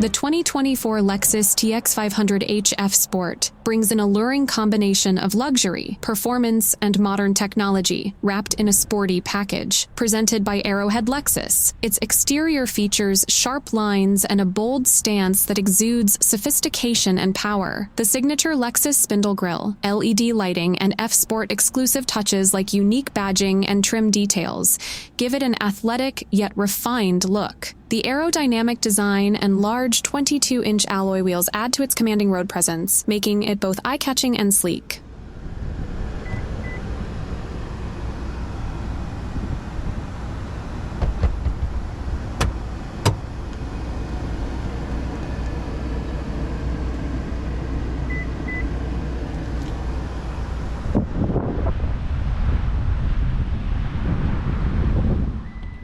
The 2024 Lexus TX500h F Sport brings an alluring combination of luxury, performance, and modern technology wrapped in a sporty package. Presented by Arrowhead Lexus, its exterior features sharp lines and a bold stance that exudes sophistication and power. The signature Lexus spindle grille, LED lighting, and F Sport exclusive touches like unique badging and trim details give it an athletic yet refined look. The aerodynamic design and large 22-inch alloy wheels add to its commanding road presence, making it both eye-catching and sleek.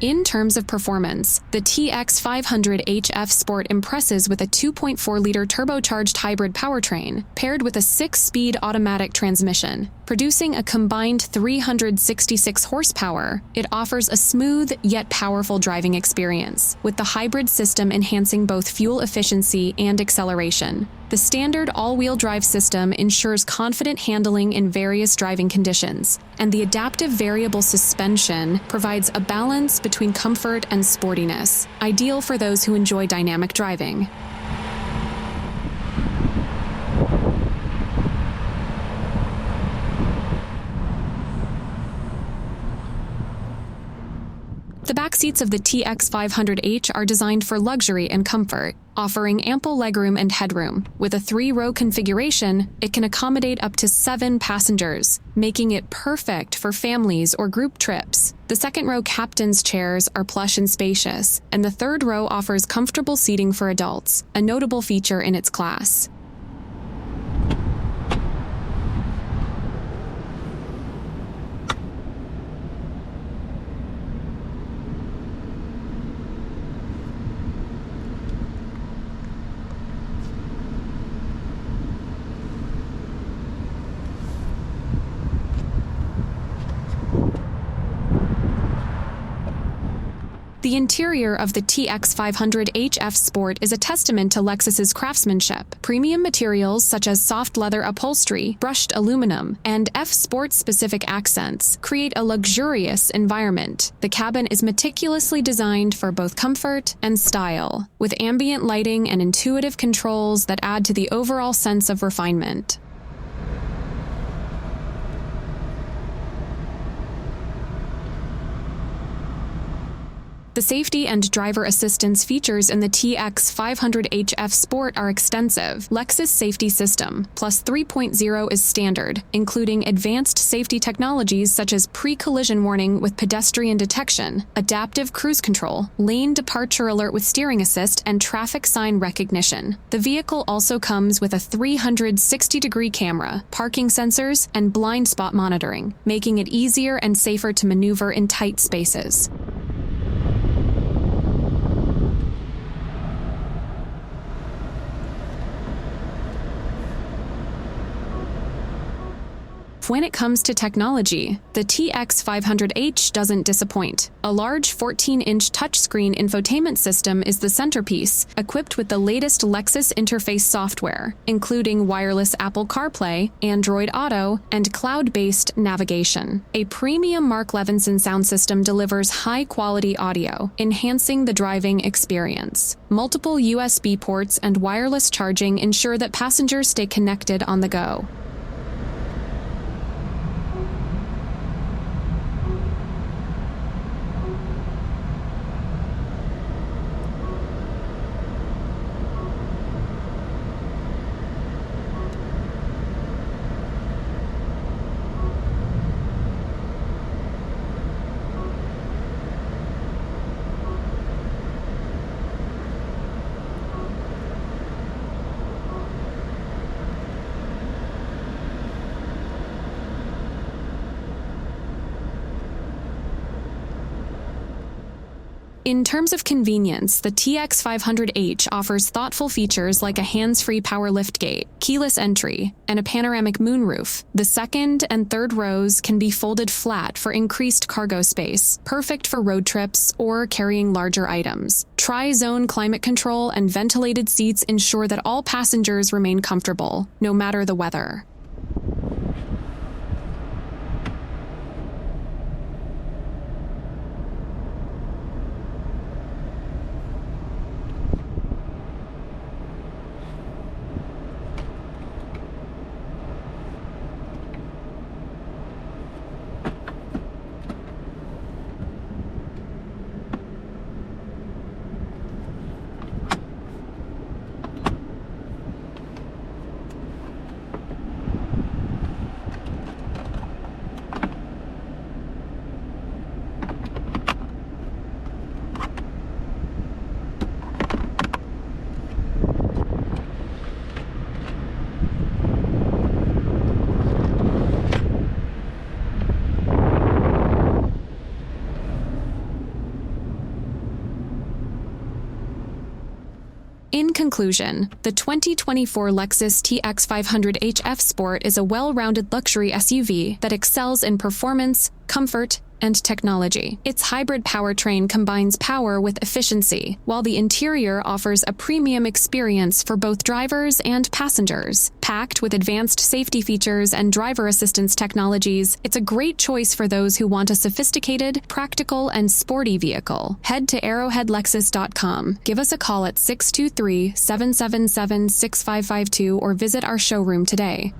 In terms of performance, the TX500h F Sport impresses with a 2.4-liter turbocharged hybrid powertrain, paired with a 6-speed automatic transmission. Producing a combined 366 horsepower, it offers a smooth yet powerful driving experience, with the hybrid system enhancing both fuel efficiency and acceleration. The standard all-wheel drive system ensures confident handling in various driving conditions, and the adaptive variable suspension provides a balance between comfort and sportiness, ideal for those who enjoy dynamic driving. The back seats of the TX500h are designed for luxury and comfort, offering ample legroom and headroom. With a 3-row configuration, it can accommodate up to 7 passengers, making it perfect for families or group trips. The second-row captain's chairs are plush and spacious, and the third row offers comfortable seating for adults, a notable feature in its class. The interior of the TX500h F Sport is a testament to Lexus's craftsmanship. Premium materials such as soft leather upholstery, brushed aluminum, and F Sport-specific accents create a luxurious environment. The cabin is meticulously designed for both comfort and style, with ambient lighting and intuitive controls that add to the overall sense of refinement. The safety and driver assistance features in the TX500h F Sport are extensive. Lexus Safety System Plus 3.0 is standard, including advanced safety technologies such as pre-collision warning with pedestrian detection, adaptive cruise control, lane departure alert with steering assist, and traffic sign recognition. The vehicle also comes with a 360-degree camera, parking sensors, and blind spot monitoring, making it easier and safer to maneuver in tight spaces. When it comes to technology, the TX500h doesn't disappoint. A large 14-inch touchscreen infotainment system is the centerpiece, equipped with the latest Lexus interface software, including wireless Apple CarPlay, Android Auto, and cloud-based navigation. A premium Mark Levinson sound system delivers high-quality audio, enhancing the driving experience. Multiple USB ports and wireless charging ensure that passengers stay connected on the go. In terms of convenience, the TX500H offers thoughtful features like a hands-free power liftgate, keyless entry, and a panoramic moonroof. The second and third rows can be folded flat for increased cargo space, perfect for road trips or carrying larger items. Tri-zone climate control and ventilated seats ensure that all passengers remain comfortable, no matter the weather. In conclusion, the 2024 Lexus TX500H F Sport is a well-rounded luxury SUV that excels in performance, comfort, and technology. Its hybrid powertrain combines power with efficiency, while the interior offers a premium experience for both drivers and passengers. Packed with advanced safety features and driver assistance technologies, it's a great choice for those who want a sophisticated, practical, and sporty vehicle. Head to arrowheadlexus.com, give us a call at 623-777-6552, or visit our showroom today.